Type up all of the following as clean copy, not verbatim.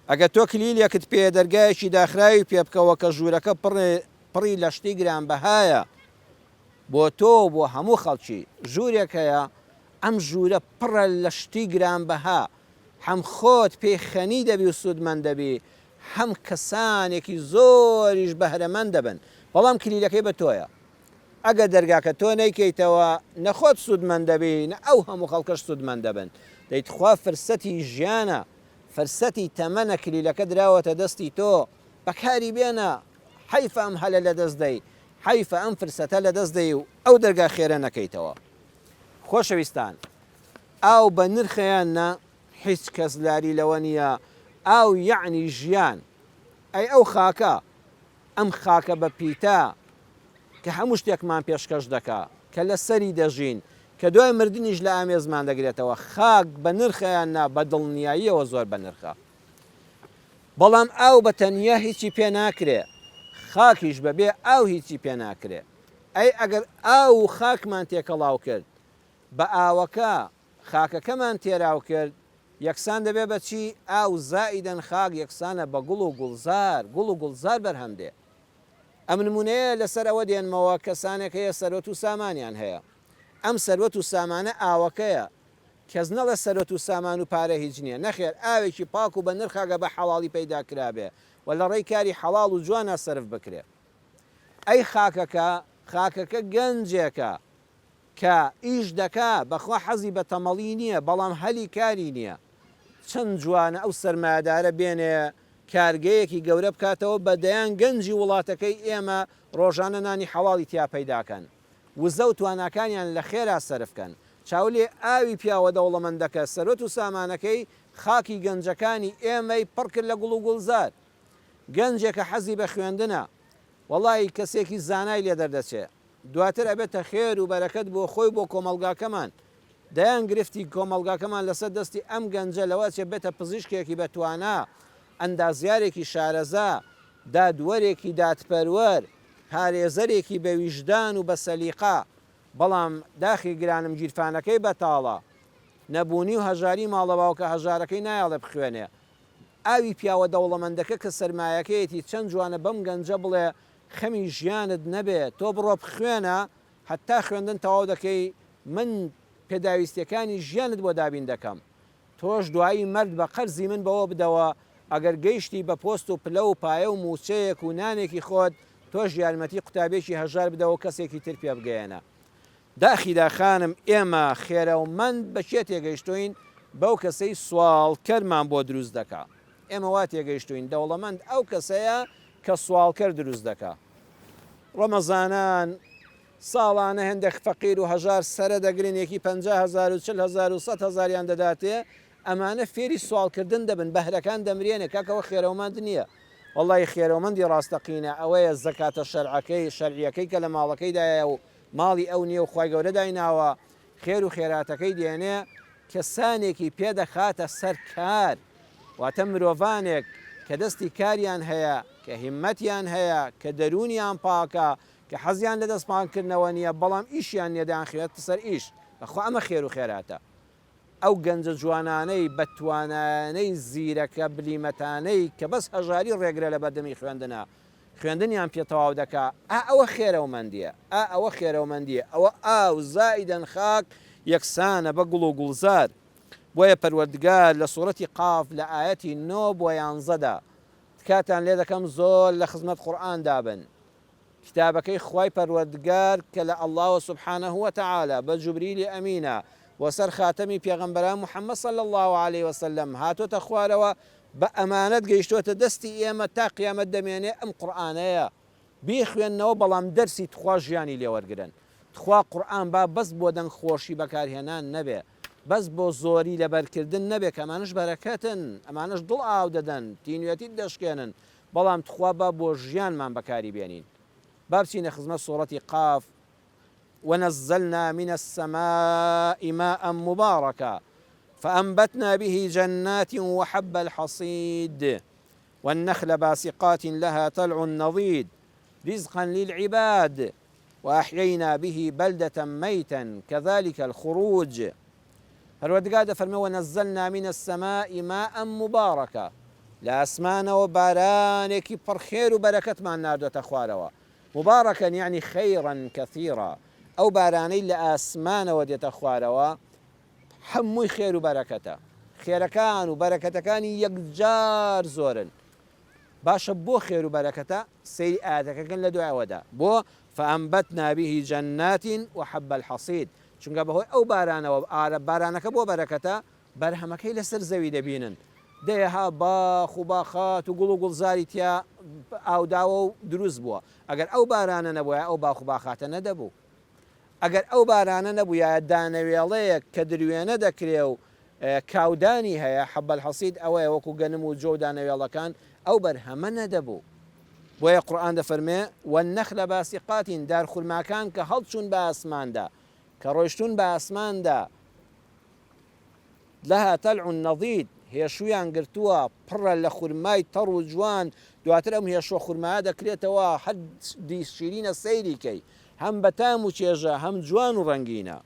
ئەگە تۆ کلیلێکت پێ دەرگایەکی داخراوی پێ بکەوە کە ژوورەکە پڕی لە شتی گرانبەهایە بۆ تۆ بۆ هەموو خەڵکی ژوورێک هەیە ئەم ژوورە پڕە لە شتی گرانبەها هەم خۆت پێی خەنی دەبی و سوودمەند دەبی هەم کەسانێکی زۆریش بەهرەمەند دەبن بەڵام کلیلەکەی بە تۆیە ئەگە دەرگاکە تۆ نەیکەیتەوە نەخۆت سوودمەند دەبی نە ئەو هەموو خەڵکەش سوودمەند دەبن دەیتخوا فرسەتی ژیانە فرسەتی تەمەنە کلیلەکە دراوەتە دەستی تۆ بەکاری بێنە حەیفە ئەم هەلە لە دەست دەی حەیفە ئەم فرسەتە لە دەست دەی و ئەو دەرگا خێرە نەکەیتەوە خۆشەویستان ئاو بە نرخەیان نە هیچ کەس لاری لەوە نییە ئاو یعنی ژیان ئەی ئەو خاکە ئەم خاکە بە پیتە کە هەموو شتێکمان پێشکەش دەکا کە لە سەری دەژین کە دوای مردنیش لە ئامێزمان دەگرێتەوە خاک بە نرخەیان نا بە دڵنیاییەوە زۆر بە نرخە بەڵام ئاو بە تەنیا هیچی پێ ناکرێ خاکیش بەبێ ئاو هیچی پێ ناکرێ ئەی ئەگەر ئاو خاکمان تێکەڵاو کرد بە ئاوەکە خاکەکەمان تێراو کرد یەکسان دەبێ بەچی ئاو زائیدەن خاک یەکسانە بە گوڵ و گوڵزار بەرهەم دێ ئەم نمونەیە لەسەر ئەوە دێنمەوە کەسانێک هەیە سەرۆت و سامانیان هەیە ئەم سەرۆت و سامانە ئاوەکەیە کەس نەڵە سەرۆت و سامان و پارە هیچ نییە نەخێر ئاوێکی پاک و بە نرخاگە بە حەڵاڵی پەیدا کرابێ و لە ڕێی کاری حەڵاڵ و جوانە سەرف بکرێ ئەی خاکەکە گەنجێکە کە ئیش دەکا بەخوا حەزی بە تەمەڵی نییە بەڵام هەلی کاری نییە چەند جوانە ئەو سەرمایەدارە بێنێ کارگەیەکی گەورە بکاتەوە بەدەیان گەنجی وڵاتەکەی ئێمە ڕۆژانە نانی حەڵاڵی تیا پەیداکەن وزە و تواناکانیان لە خێرا سەرفکەن چاولێ ئاوی پیاوە دەوڵەمەندەکە سەرۆت و سامانەکەی خاکی گەنجەکانی ئێمەی پڕ کرد لە گوڵ و گوڵزار گەنجێکە حەزی بە خوێندنە وەڵی کەسێکی زانای لێ دەردەچێت دواتر ئەبێتە خێر و بەرەکەت بۆ خۆی بۆ کۆمەلگاکەمان دەیان گرفتی کۆمەلگاکەمان لەسەر دەستی ئەم گەنجە لەوە چێ بێتە پزیشکێکی بەتوانە ئەندازیارێکی شارەزا دادوەرێکی دادپەروەر پارێزەرێکی بە ویژدان و بە سەلیقا بەڵام داخی گرانم گیرفانەکەی بەتاڵە نەبوونی و هەژاری ماڵەباوکە هەژارەکەی نایاڵێ بخوێنێ ئاوی پیاوە دەوڵەمەندەکە کە سەرمایەکەیەتی چەند جوانە بەم گەنجە بڵێ خەمی ژیانت نەبێت تۆ بڕۆ بخوێنە حتا خوێندن تەواو دەکەی من پێداویستەکانی ژیانت بۆ دابین دەکەم تۆش دوایی مرد بە قەرزی من بەوە بدەوە ئەگەر گەیشتی بە پۆست و پلە و پایە و موچەیەک و نانێکی خۆت تۆش یارمەتی قوتابێکی هەژار بدەوە کەسێکی تر پێ بگەێنە داخیدا خانم ئێمە خێرەومەند بە چێ تێگەیشتوین بەو کەسەی سوالکەرمان بۆ دروست دەکا ئێمە وا تێگەیشتوین دەوڵەمەند ئەو کەسەیە کە سوالکەر دروست دەکا ڕەمەزانان ساڵانە هەندێک فەقیر و هەژار سەرە دەگرن یەکی 50,000 و 40,000 و 100,000یان دەداتێ ئەمانە فێری سوالکردن دەبن بەهرەکان دەمرێنێ کاکەوە خێرەومەند نییە وەڵی خێرەومەندی ڕاستەقینە ئەوەیە زەکاتە شەرعیەکەی کە لە ماڵەکەیدایە و ماڵی ئەو نییە و خی گەورە دایناوە خێر و خێراتەکەی دێنێ کەسانێکی پێدەخاتە سەر کار واتە مرۆڤانێک کە دەستی کاریان هەیە کە هیممەتیان هەیە کە دەرونیان پاکە کە حەزیان لە دەستپانکردنەوە نییە بەڵام ئیشیان نێدان خێت سەر ئیش بەخوا ئەمە خێر و خێراتە ئەو گەنجە جوانانەی بەتوانانەی زیرەکە بلیمەتانەی کە بەس هەژاری ڕێگرە لە بەردەمی خوێندنیان پێ تەواو دەکا ئەوە خێرەومەندیە ئەوە خێرەومەندیە ئەوە ئاو زائیدەن خاک یەکسانە بە گوڵ و گوڵزار بۆیە پەروەردگار لە سوورەتی قاف لە ئاەتی 9 بۆ 11 تکاتان لێ دەکەم زۆر لە خزمەت قورئان دابن کتابەکەی خوای پەروەردگار کە لە ئەڵڵاهوە سوبحانەه وتەعالە بە جوبریلی ئەمینە وەسەر خاتەمی پێغەمبەران محەممەد صلی الله عليه وسلم هاتۆتە خوارەوە بە ئەمانەت گەیشتوتە دەستی ئێمە تا قیامەت دەمێنێ ئەم قورئانەیە بیخوێننەوە بەڵام دەرسی تخوا ژیانی لێوەرگرن تخوا قورئان با بەس بۆ دەنگ خۆشی بەکارهێنان نەبێ بەس بۆ زۆری لەبەرکردن نەبێت کە ئەمانش بەرەکەتن ئەمانش دڵ ئاو دەدەن تینوێتی دەشکێنن بەڵام تخوا بە بۆ ژیانمان بەکاری بێنین بابچینە خزمەت سوورەتی قاف ونزلنا من السماء ماء مباركا فأنبتنا به جنات وحب الحصيد والنخل باسقات لها طلع نضيد رزقا للعباد وأحيينا به بلدة ميتا كذلك الخروج. پەروەردگار دەفەرمێ ونزلنا من السماء ماء مباركا لە ئاسمانەوە بارانێکی پڕخێر و بەرەکەتمان ناردۆتە خوارەوە مبارەکەن یعنی خەیڕەن کەثیرە ئەو بارانەی لە ئاسمانەوە دێتە خوارەوە هەمووی خێر و بەرەکەتە خێرەکان و بەرەکەتەکانی یەکجار زۆرن باشە بۆ خێر و بەرەکەتە سەیری ئاەتەکەکەن لە دوایەوەدا بۆ فەئەنبەتنا به جەنات وحەب الحەصید چونکە بەهۆی ئەو بارانەوە بارانەکە بۆ بەرەکەتە بەرهەمەکەی لەسەر زەوی دەبینن دەیەها باخ و باخات و گوڵ و گوڵزاری تیا ئاوداوە و دروست بووە ئەگەر ئەو بارانە نەبووە ئەو باخ و باخاتە نەدەبوو ئەگەر ئەو بارانە نەبووە دانەوێڵەیەک کە دروێنە دەکرێ و کاودانی هەیە حەب الحەصید ئەوەیە وەکو گەنم و جۆ و دانەوێڵەکان ئەو بەرهەمە نەدەبوو بۆیە قورئان دەفەرمێ وەالنەخلە باسیقاتین دارخورماکان کە هەڵچوون بە ئاسماندا کە ڕۆیشتون بە ئاسماندا لەها تەلع نەضید هێشویان گرتووە پڕە لە خورمای تەڕ و جوان دواتر ئەم هێشوە خورمایە دەکرێتەوە حەدی شیرینە سەیریکەی هەم بەتام و چێژە هەم جوان و ڕەنگینە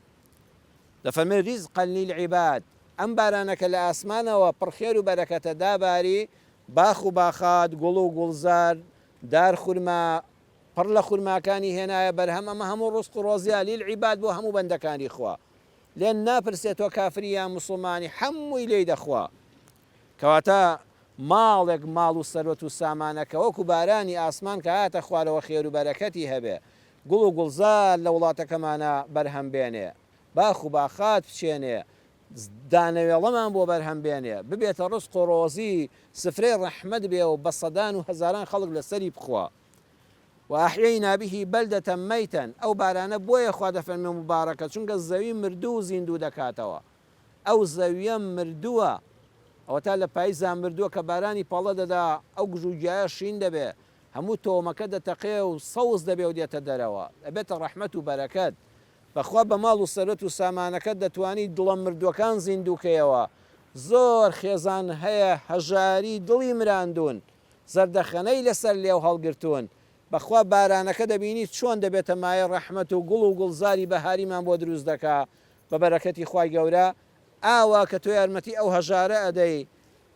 دەفەرمێ ریزقا للعیباد ئەم بارانەکە لە ئاسمانەوە پڕخێر و بەرەکەتە داباری باخ و باخات گوڵ و گوڵزار دار خورما پڕ لە خورماکانی هێنایە بەرهەم ئەمە هەموو ڕزق و ڕۆزیە لیلعیباد بۆ هەموو بەندەکانی خوا لێن ناپرسێتەوە کافری یان موسڵمانی هەمووی لێی دەخوا کەواتە ماڵێک ماڵ و سەرۆت و سامانەکە وەکو بارانی ئاسمان کە هاتە خوارەوە خێر و بەرەکەتی هەبێ گوڵ و گوڵزار لە وڵاتەکەمانە بەرهەم بێنێ باخ و باخات بچێنێ دانەوێڵەمان بۆ بەرهەم بێنێ ببێتە ڕزق و ڕۆزی سفرەی ڕەحمەت بێ و بە سەدان و هەزاران خەڵک لەسەری بخوا وأحيينا به بلدة ميتا ئەو بارانە بۆیە خوا دەفەرمێ مبارەکە چونکە زەوی مردوو و زیندوو دەکاتەوە ئەو زەویە مردووە ئەوە تا لە پاییزان مردووە کە بارانی پاڵە دەدا ئەو گژوگیایە شین دەبێ هەموو تۆمەکە دەتەقێ و سەوز دەبێ و دێتە دەرەوە ئەبێتە ڕەحمەت و بەرەکەت بەخوا بە ماڵ و سەرەت و سامانەکەت دەتوانیت دڵە مردووەکان زیندووکەیەوە زۆر خێزان هەیە هەژاری دڵی مراندون زەردەخەنەی لەسەر لێو هەڵگرتوون بەخوا بارانەکە دەبینی چۆن دەبێتە مایە ڕەحمەت و گوڵ و گوڵزاری بەهاریمان بۆ دروست دەکا بە بەرەکەتی خوای گەورە ئاوا کە تۆ یارمەتی ئەو هەژارە ئەدەی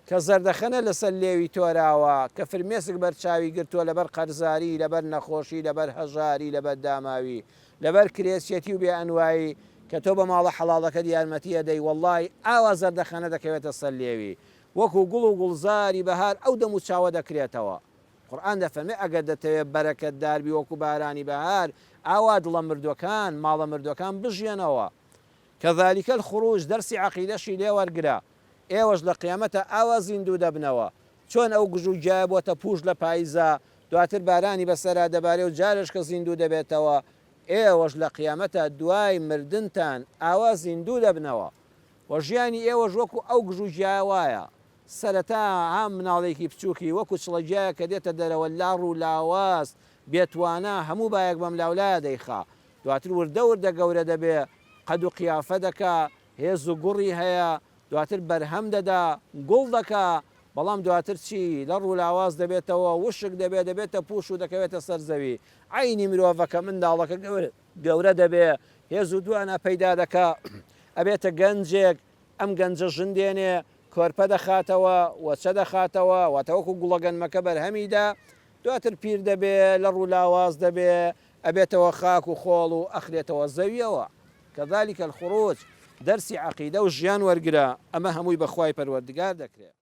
کە زەردەخەنە لەسەر لێوی تۆراوە کە فرمێسک بەرچاوی گرتووە لەبەر قەرزاری لەبەر نەخۆشی لەبەر هەژاری لەبەر داماوی لەبەر کرێسیەتی و بێ ئەنوایی کە تۆ بە ماڵە حەڵاڵەکەت یارمەتی ئەدەی وەڵڵی ئاوا زەردەخەنە دەکەوێتە سەر لێوی وەکو گوڵ و گوڵزاری بەهار ئەو دەم و چاوە دەکرێتەوە قورئان دەفەرمێ ئەگەر دەتەوێت بەرەکەت داربی وەکو بارانی بەهار ئاوا دڵە مردوەکان ماڵە مردوەکان بژێنەوە كذلك الخروج دەرسی عەقیدەشی لێ وەرگرە ئێوەش لە قیامەتە ئاوا زیندوو دەبنەوە چۆن ئەو گژوگیایە بۆتە پوش لە پاییزە دواتر بارانی بەسەرا دەبارێ و جارش کە زیندوو دەبێتەوە ئێوەش لە قیامەتە دوای مردنتان ئاوا زیندوو دەبنەوە و ژیانی ئێوەش وەکو ئەو گژوگیایە وایە سەرەتا هەم مناڵێکی بچووکی وەکو چڵەجیایە کە دێتە دەرەوە لاڕ و لاواز بێتوانە هەموو بایەک بەم لاولایە دەیخا دواتر وردە وردە گەورە دەبێ قەد و قیافە دەکا هێز و گوڕی هەیە دواتر بەرهەم دەدا گوڵ دەکا بەڵام دواتر چی لە ڕوو لاواز دەبێتەوە وشک دەبێتە پوش و دەکەوێتە سەر زەوی عینی مرۆڤەکە منداڵەکە گەورە دەبێ هێز و دوانە پەیدا دەکا ئەبێتە گەنجێک ئەم گەنجە ژندێنێ کۆرپە دەخاتەوە وەچە دەخاتەوە واتەوەکو گوڵەگەنمەکە بەرهەمیدا دواتر پیر دەبێ لە ڕوو لاواز دەبێ ئەبێتەوە خاک و خۆڵ و ئەخرێتەوە زەویەوە كذلك الخروج دەرسی عەقیدە و ژیان وەرگرە ئەمە هەمووی بەخوای پەروەردگار دەکرێت